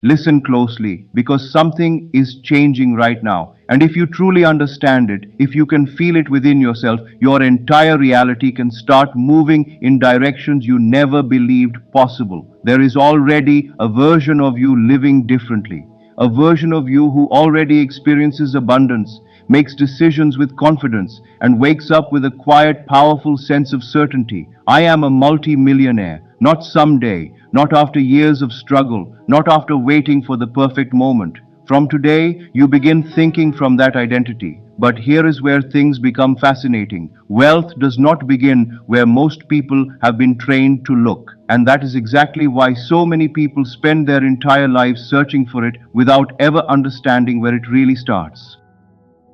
Listen closely because something is changing right now. And if you truly understand it, if you can feel it within yourself, your entire reality can start moving in directions you never believed possible. There is already a version of you living differently, a version of you who already experiences abundance, makes decisions with confidence, and wakes up with a quiet, powerful sense of certainty. I am a multi-millionaire, not someday, not after years of struggle, not after waiting for the perfect moment. From today, you begin thinking from that identity. But here is where things become fascinating. Wealth does not begin where most people have been trained to look. And that is exactly why so many people spend their entire lives searching for it without ever understanding where it really starts.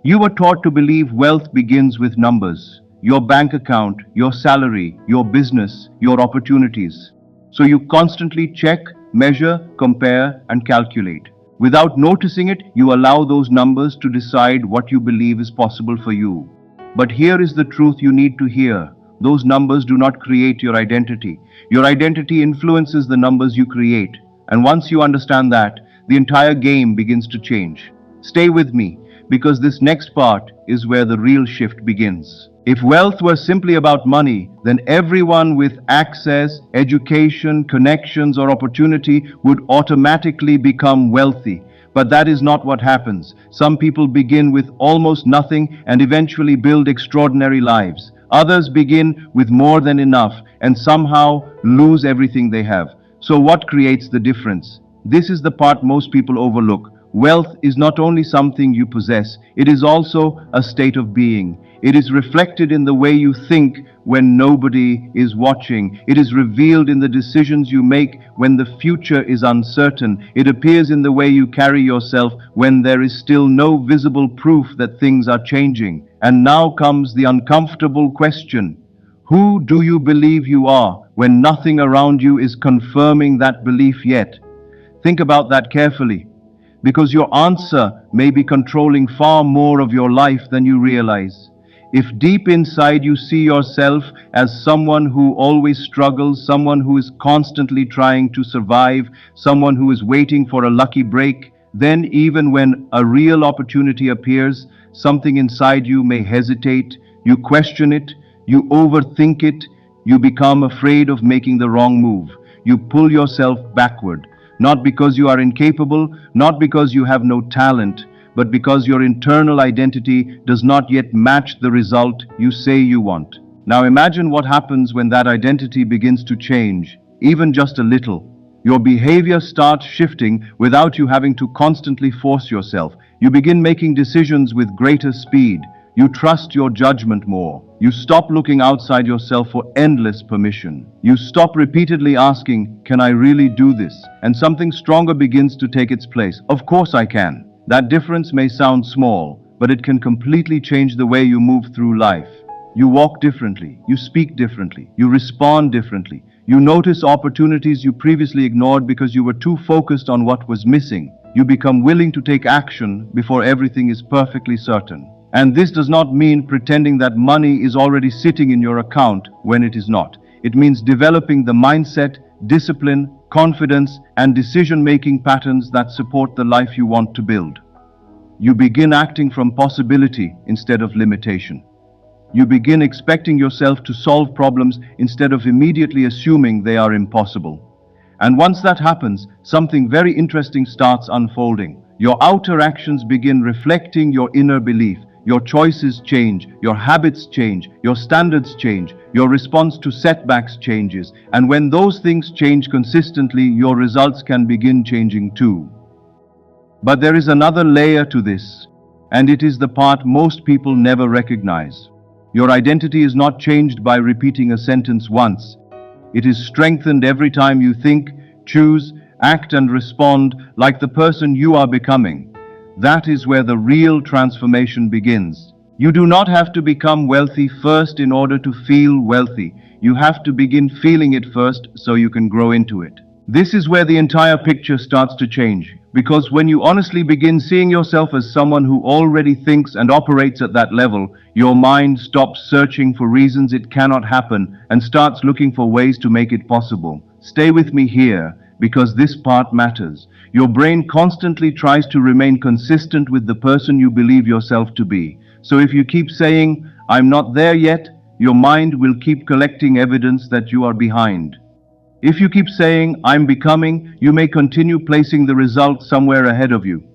You were taught to believe wealth begins with numbers, your bank account, your salary, your business, your opportunities. So you constantly check, measure, compare, and calculate. Without noticing it, you allow those numbers to decide what you believe is possible for you. But here is the truth you need to hear. Those numbers do not create your identity. Your identity influences the numbers you create. And once you understand that, the entire game begins to change. Stay with me, because this next part is where the real shift begins. If wealth were simply about money, then everyone with access, education, connections, or opportunity would automatically become wealthy. But that is not what happens. Some people begin with almost nothing and eventually build extraordinary lives. Others begin with more than enough and somehow lose everything they have. So what creates the difference? This is the part most people overlook. Wealth is not only something you possess, it is also a state of being. It is reflected in the way you think when nobody is watching. It is revealed in the decisions you make when the future is uncertain. It appears in the way you carry yourself when there is still no visible proof that things are changing. And now comes the uncomfortable question. Who do you believe you are when nothing around you is confirming that belief yet? Think about that carefully, because your answer may be controlling far more of your life than you realize. If deep inside you see yourself as someone who always struggles, someone who is constantly trying to survive, someone who is waiting for a lucky break, then even when a real opportunity appears, something inside you may hesitate, you question it, you overthink it, you become afraid of making the wrong move. You pull yourself backward. Not because you are incapable, not because you have no talent, but because your internal identity does not yet match the result you say you want. Now imagine what happens when that identity begins to change, even just a little. Your behavior starts shifting without you having to constantly force yourself. You begin making decisions with greater speed. You trust your judgment more. You stop looking outside yourself for endless permission. You stop repeatedly asking, can I really do this? And something stronger begins to take its place. Of course I can. That difference may sound small, but it can completely change the way you move through life. You walk differently. You speak differently. You respond differently. You notice opportunities you previously ignored because you were too focused on what was missing. You become willing to take action before everything is perfectly certain. And this does not mean pretending that money is already sitting in your account when it is not. It means developing the mindset, discipline, confidence, and decision-making patterns that support the life you want to build. You begin acting from possibility instead of limitation. You begin expecting yourself to solve problems instead of immediately assuming they are impossible. And once that happens, something very interesting starts unfolding. Your outer actions begin reflecting your inner belief. Your choices change, your habits change, your standards change, your response to setbacks changes, and when those things change consistently, your results can begin changing too. But there is another layer to this, and it is the part most people never recognize. Your identity is not changed by repeating a sentence once. It is strengthened every time you think, choose, act, and respond like the person you are becoming. That is where the real transformation begins. You do not have to become wealthy first in order to feel wealthy. You have to begin feeling it first so you can grow into it. This is where the entire picture starts to change, because when you honestly begin seeing yourself as someone who already thinks and operates at that level, your mind stops searching for reasons it cannot happen and starts looking for ways to make it possible. Stay with me here, because this part matters. Your brain constantly tries to remain consistent with the person you believe yourself to be. So if you keep saying, I'm not there yet, your mind will keep collecting evidence that you are behind. If you keep saying, I'm becoming, you may continue placing the result somewhere ahead of you.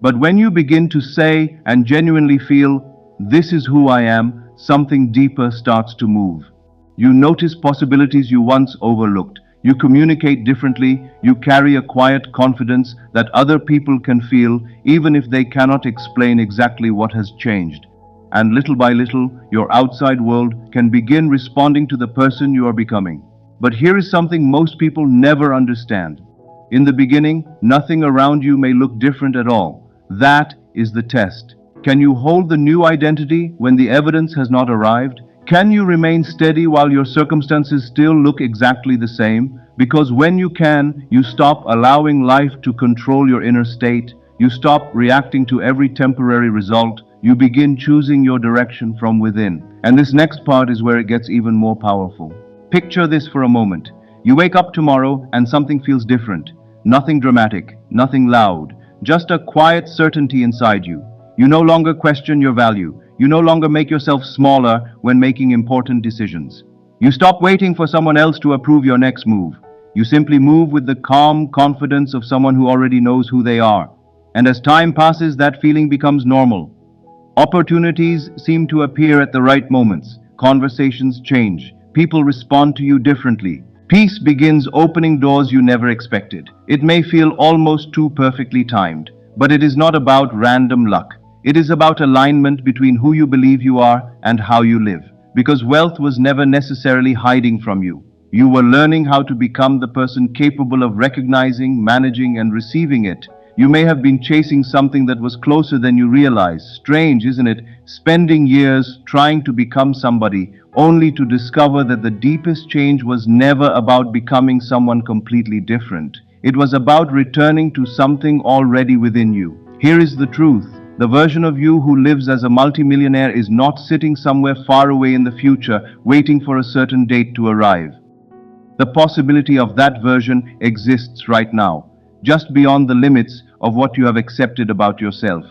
But when you begin to say and genuinely feel, this is who I am, something deeper starts to move. You notice possibilities you once overlooked. You communicate differently. You carry a quiet confidence that other people can feel, even if they cannot explain exactly what has changed. And little by little, your outside world can begin responding to the person you are becoming. But here is something most people never understand. In the beginning, nothing around you may look different at all. That is the test. Can you hold the new identity when the evidence has not arrived? Can you remain steady while your circumstances still look exactly the same? Because when you can, you stop allowing life to control your inner state. You stop reacting to every temporary result. You begin choosing your direction from within. And this next part is where it gets even more powerful. Picture this for a moment. You wake up tomorrow and something feels different. Nothing dramatic, nothing loud, just a quiet certainty inside you. You no longer question your value. You no longer make yourself smaller when making important decisions. You stop waiting for someone else to approve your next move. You simply move with the calm confidence of someone who already knows who they are. And as time passes, that feeling becomes normal. Opportunities seem to appear at the right moments. Conversations change. People respond to you differently. Peace begins opening doors you never expected. It may feel almost too perfectly timed, but it is not about random luck. It is about alignment between who you believe you are and how you live. Because wealth was never necessarily hiding from you. You were learning how to become the person capable of recognizing, managing, and receiving it. You may have been chasing something that was closer than you realized. Strange, isn't it? Spending years trying to become somebody, only to discover that the deepest change was never about becoming someone completely different. It was about returning to something already within you. Here is the truth. The version of you who lives as a multimillionaire is not sitting somewhere far away in the future, waiting for a certain date to arrive. The possibility of that version exists right now, just beyond the limits of what you have accepted about yourself.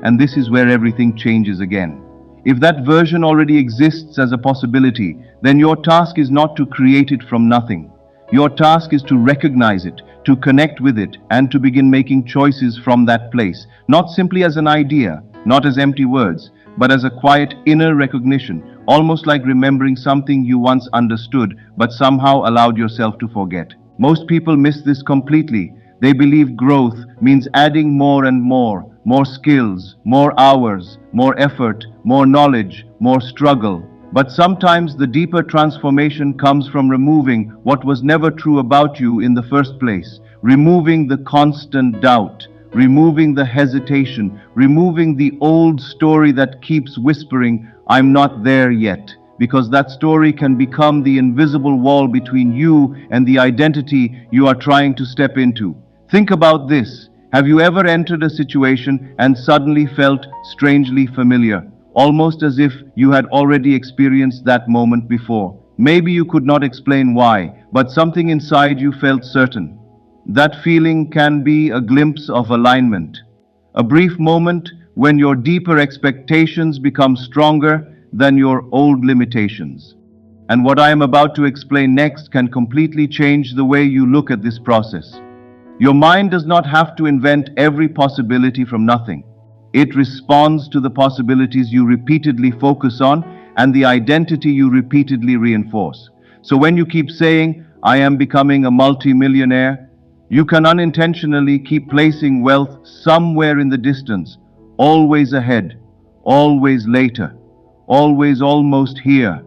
And this is where everything changes again. If that version already exists as a possibility, then your task is not to create it from nothing. Your task is to recognize it, to connect with it, and to begin making choices from that place, not simply as an idea, not as empty words, but as a quiet inner recognition, almost like remembering something you once understood but somehow allowed yourself to forget. Most people miss this completely. They believe growth means adding more and more skills, more hours, more effort, more knowledge, more struggle. But sometimes the deeper transformation comes from removing what was never true about you in the first place, removing the constant doubt, removing the hesitation, removing the old story that keeps whispering, I'm not there yet, because that story can become the invisible wall between you and the identity you are trying to step into. Think about this. Have you ever entered a situation and suddenly felt strangely familiar, almost as if you had already experienced that moment before? Maybe you could not explain why, but something inside you felt certain. That feeling can be a glimpse of alignment, a brief moment when your deeper expectations become stronger than your old limitations. And what I am about to explain next can completely change the way you look at this process. Your mind does not have to invent every possibility from nothing. It responds to the possibilities you repeatedly focus on and the identity you repeatedly reinforce. So when you keep saying, I am becoming a multimillionaire, you can unintentionally keep placing wealth somewhere in the distance, always ahead, always later, always almost here.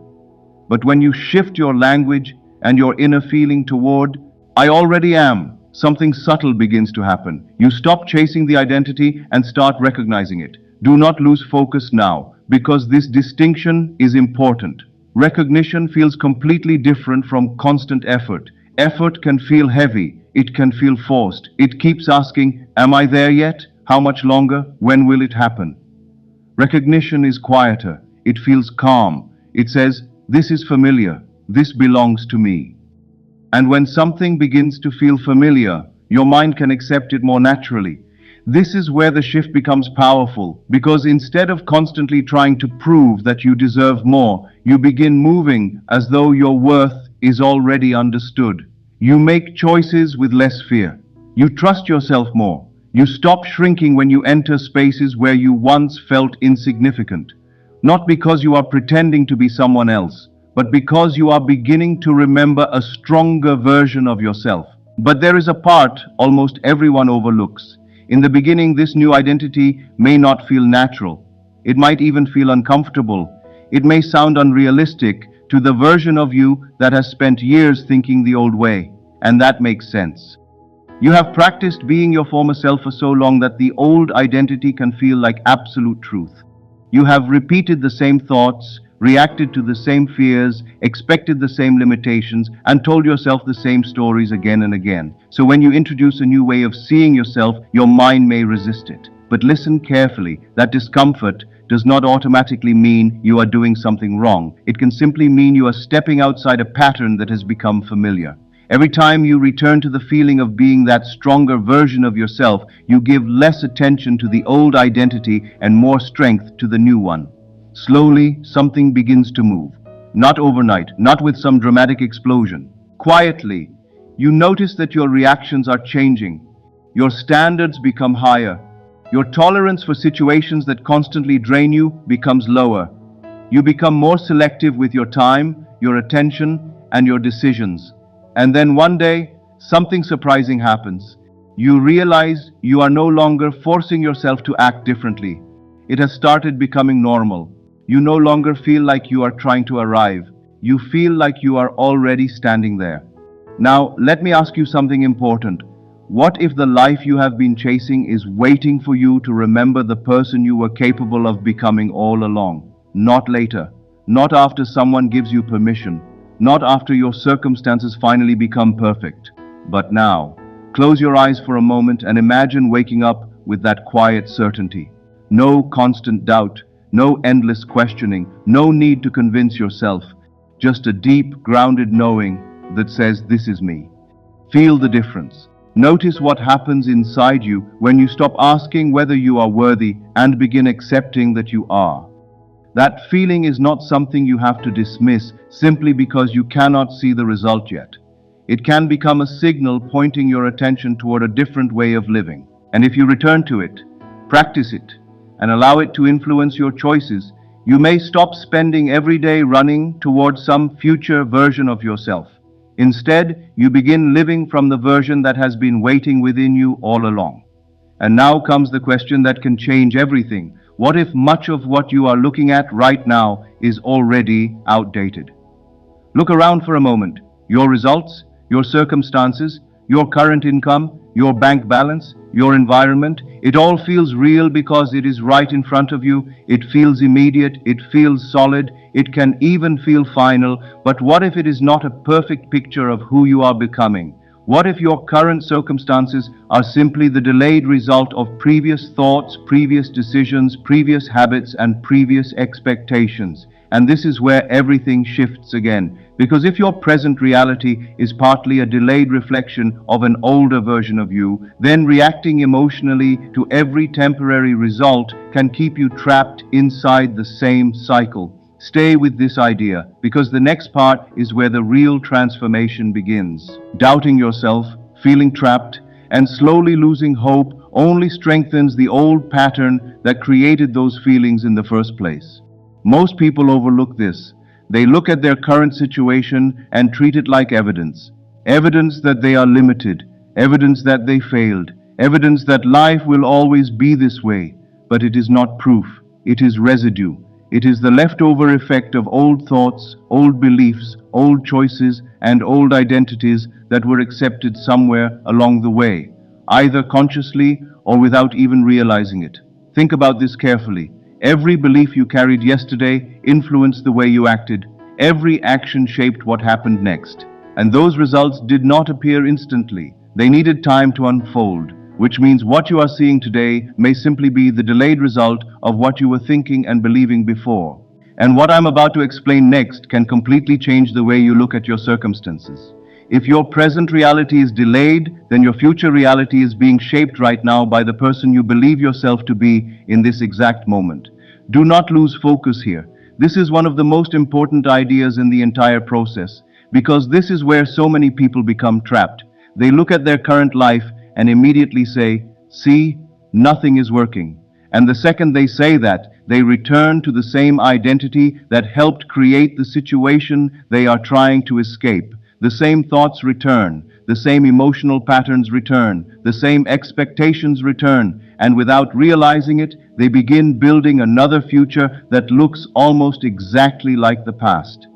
But when you shift your language and your inner feeling toward, I already am, something subtle begins to happen. You stop chasing the identity and start recognizing it. Do not lose focus now, because this distinction is important. Recognition feels completely different from constant effort. Effort can feel heavy. It can feel forced. It keeps asking, am I there yet? How much longer? When will it happen? Recognition is quieter. It feels calm. It says, this is familiar. This belongs to me. And when something begins to feel familiar, your mind can accept it more naturally. This is where the shift becomes powerful, because instead of constantly trying to prove that you deserve more, you begin moving as though your worth is already understood. You make choices with less fear. You trust yourself more. You stop shrinking when you enter spaces where you once felt insignificant. Not because you are pretending to be someone else, but because you are beginning to remember a stronger version of yourself. But there is a part almost everyone overlooks. In the beginning, this new identity may not feel natural. It might even feel uncomfortable. It may sound unrealistic to the version of you that has spent years thinking the old way. And that makes sense. You have practiced being your former self for so long that the old identity can feel like absolute truth. You have repeated the same thoughts, reacted to the same fears, expected the same limitations, and told yourself the same stories again and again. So when you introduce a new way of seeing yourself, your mind may resist it. But listen carefully, that discomfort does not automatically mean you are doing something wrong. It can simply mean you are stepping outside a pattern that has become familiar. Every time you return to the feeling of being that stronger version of yourself, you give less attention to the old identity and more strength to the new one. Slowly, something begins to move. Not overnight, not with some dramatic explosion. Quietly, you notice that your reactions are changing. Your standards become higher. Your tolerance for situations that constantly drain you becomes lower. You become more selective with your time, your attention, and your decisions. And then one day, something surprising happens. You realize you are no longer forcing yourself to act differently. It has started becoming normal. You no longer feel like you are trying to arrive. You feel like you are already standing there. Now, let me ask you something important. What if the life you have been chasing is waiting for you to remember the person you were capable of becoming all along? Not later. Not after someone gives you permission. Not after your circumstances finally become perfect. But now, close your eyes for a moment and imagine waking up with that quiet certainty. No constant doubt, no endless questioning, no need to convince yourself. Just a deep, grounded knowing that says, "This is me." Feel the difference. Notice what happens inside you when you stop asking whether you are worthy and begin accepting that you are. That feeling is not something you have to dismiss simply because you cannot see the result yet. It can become a signal pointing your attention toward a different way of living. And if you return to it, practice it, and allow it to influence your choices, you may stop spending every day running towards some future version of yourself. Instead, you begin living from the version that has been waiting within you all along. And now comes the question that can change everything. What if much of what you are looking at right now is already outdated? Look around for a moment. Your results, your circumstances, your current income, your bank balance, your environment, it all feels real because it is right in front of you. It feels immediate, it feels solid, it can even feel final. But what if it is not a perfect picture of who you are becoming? What if your current circumstances are simply the delayed result of previous thoughts, previous decisions, previous habits, and previous expectations? And this is where everything shifts again. Because if your present reality is partly a delayed reflection of an older version of you, then reacting emotionally to every temporary result can keep you trapped inside the same cycle. Stay with this idea, because the next part is where the real transformation begins. Doubting yourself, feeling trapped, and slowly losing hope only strengthens the old pattern that created those feelings in the first place. Most people overlook this. They look at their current situation and treat it like evidence. Evidence that they are limited, evidence that they failed, evidence that life will always be this way. But it is not proof, it is residue. It is the leftover effect of old thoughts, old beliefs, old choices, and old identities that were accepted somewhere along the way, either consciously or without even realizing it. Think about this carefully. Every belief you carried yesterday influenced the way you acted. Every action shaped what happened next. And those results did not appear instantly. They needed time to unfold. Which means what you are seeing today may simply be the delayed result of what you were thinking and believing before. And what I'm about to explain next can completely change the way you look at your circumstances. If your present reality is delayed, then your future reality is being shaped right now by the person you believe yourself to be in this exact moment. Do not lose focus here. This is one of the most important ideas in the entire process, because this is where so many people become trapped. They look at their current life and immediately say, "See, nothing is working." And the second they say that, they return to the same identity that helped create the situation they are trying to escape. The same thoughts return, the same emotional patterns return, the same expectations return, and without realizing it, they begin building another future that looks almost exactly like the past.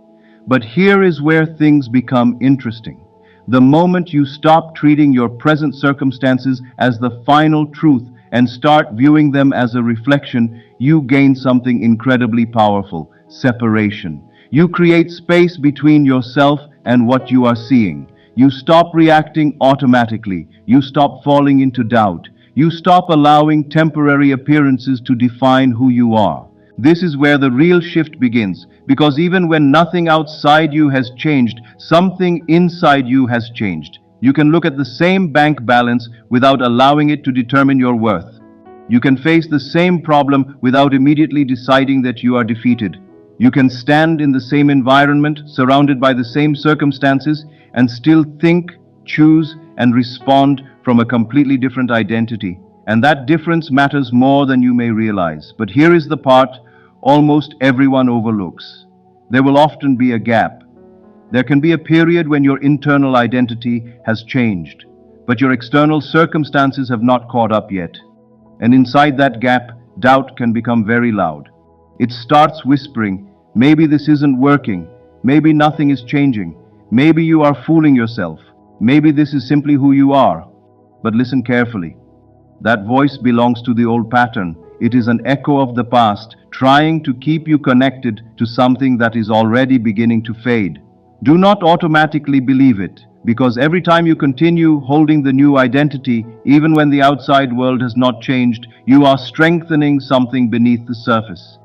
But here is where things become interesting. The moment you stop treating your present circumstances as the final truth and start viewing them as a reflection, you gain something incredibly powerful: separation. You create space between yourself and what you are seeing. You stop reacting automatically. You stop falling into doubt. You stop allowing temporary appearances to define who you are. This is where the real shift begins, because even when nothing outside you has changed, something inside you has changed. You can look at the same bank balance without allowing it to determine your worth. You can face the same problem without immediately deciding that you are defeated. You can stand in the same environment, surrounded by the same circumstances, and still think, choose, and respond from a completely different identity. And that difference matters more than you may realize. But here is the part almost everyone overlooks. There will often be a gap. There can be a period when your internal identity has changed, but your external circumstances have not caught up yet. And inside that gap, doubt can become very loud. It starts whispering, "Maybe this isn't working. Maybe nothing is changing. Maybe you are fooling yourself. Maybe this is simply who you are." But listen carefully. That voice belongs to the old pattern. It is an echo of the past, trying to keep you connected to something that is already beginning to fade. Do not automatically believe it, because every time you continue holding the new identity, even when the outside world has not changed, you are strengthening something beneath the surface.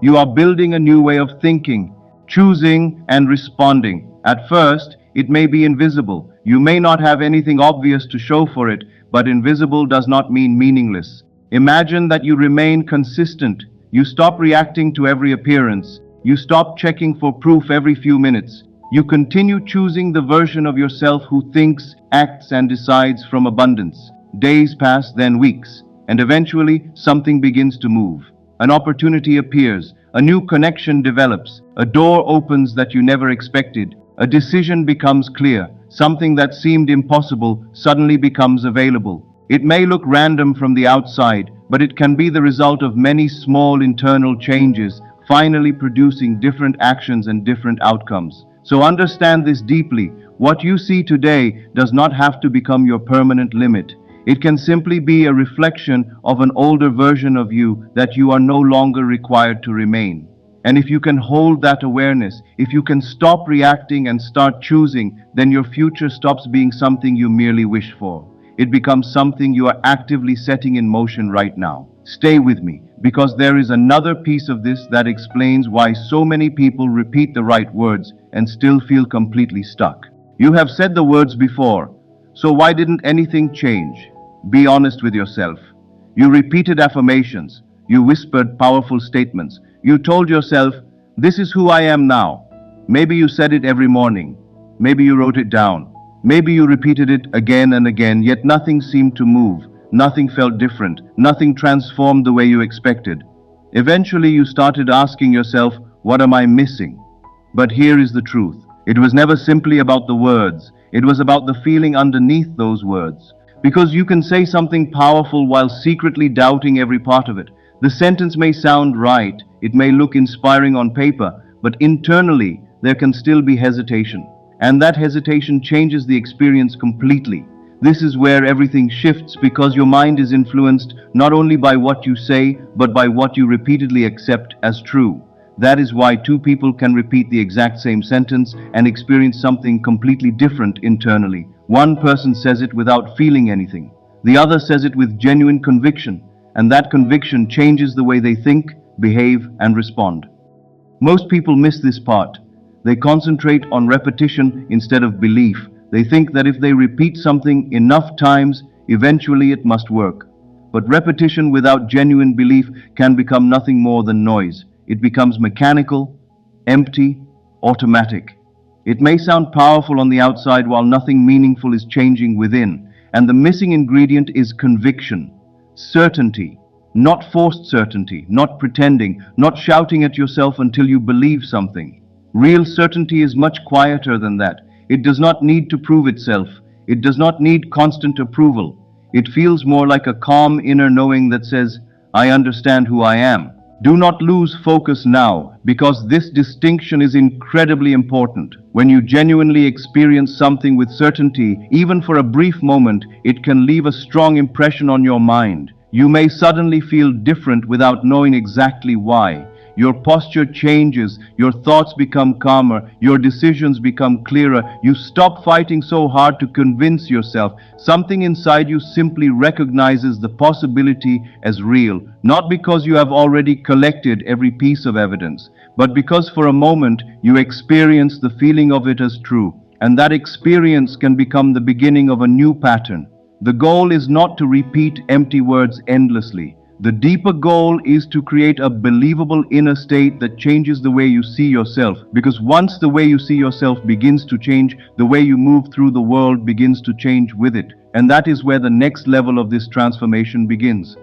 You are building a new way of thinking, choosing, and responding. At first, it may be invisible. You may not have anything obvious to show for it, but invisible does not mean meaningless. Imagine that you remain consistent. You stop reacting to every appearance. You stop checking for proof every few minutes. You continue choosing the version of yourself who thinks, acts, and decides from abundance. Days pass, then weeks, and eventually something begins to move. An opportunity appears, a new connection develops, a door opens that you never expected, a decision becomes clear, something that seemed impossible suddenly becomes available. It may look random from the outside, but it can be the result of many small internal changes, finally producing different actions and different outcomes. So understand this deeply. What you see today does not have to become your permanent limit. It can simply be a reflection of an older version of you that you are no longer required to remain. And if you can hold that awareness, if you can stop reacting and start choosing, then your future stops being something you merely wish for. It becomes something you are actively setting in motion right now. Stay with me, because there is another piece of this that explains why so many people repeat the right words and still feel completely stuck. You have said the words before, so why didn't anything change? Be honest with yourself. You repeated affirmations. You whispered powerful statements. You told yourself, "This is who I am now." Maybe you said it every morning. Maybe you wrote it down. Maybe you repeated it again and again, yet nothing seemed to move. Nothing felt different. Nothing transformed the way you expected. Eventually, you started asking yourself, "What am I missing?" But here is the truth. It was never simply about the words. It was about the feeling underneath those words. Because you can say something powerful while secretly doubting every part of it. The sentence may sound right, it may look inspiring on paper, but internally there can still be hesitation. And that hesitation changes the experience completely. This is where everything shifts, because your mind is influenced not only by what you say, but by what you repeatedly accept as true. That is why two people can repeat the exact same sentence and experience something completely different internally. One person says it without feeling anything. The other says it with genuine conviction, and that conviction changes the way they think, behave, and respond. Most people miss this part. They concentrate on repetition instead of belief. They think that if they repeat something enough times, eventually it must work. But repetition without genuine belief can become nothing more than noise. It becomes mechanical, empty, automatic. It may sound powerful on the outside while nothing meaningful is changing within. And the missing ingredient is conviction, certainty, not forced certainty, not pretending, not shouting at yourself until you believe something. Real certainty is much quieter than that. It does not need to prove itself. It does not need constant approval. It feels more like a calm inner knowing that says, I understand who I am. Do not lose focus now, because this distinction is incredibly important. When you genuinely experience something with certainty, even for a brief moment, it can leave a strong impression on your mind. You may suddenly feel different without knowing exactly why. Your posture changes, your thoughts become calmer, your decisions become clearer. You stop fighting so hard to convince yourself. Something inside you simply recognizes the possibility as real, not because you have already collected every piece of evidence, but because for a moment you experience the feeling of it as true. And that experience can become the beginning of a new pattern. The goal is not to repeat empty words endlessly. The deeper goal is to create a believable inner state that changes the way you see yourself. Because once the way you see yourself begins to change, the way you move through the world begins to change with it. And that is where the next level of this transformation begins.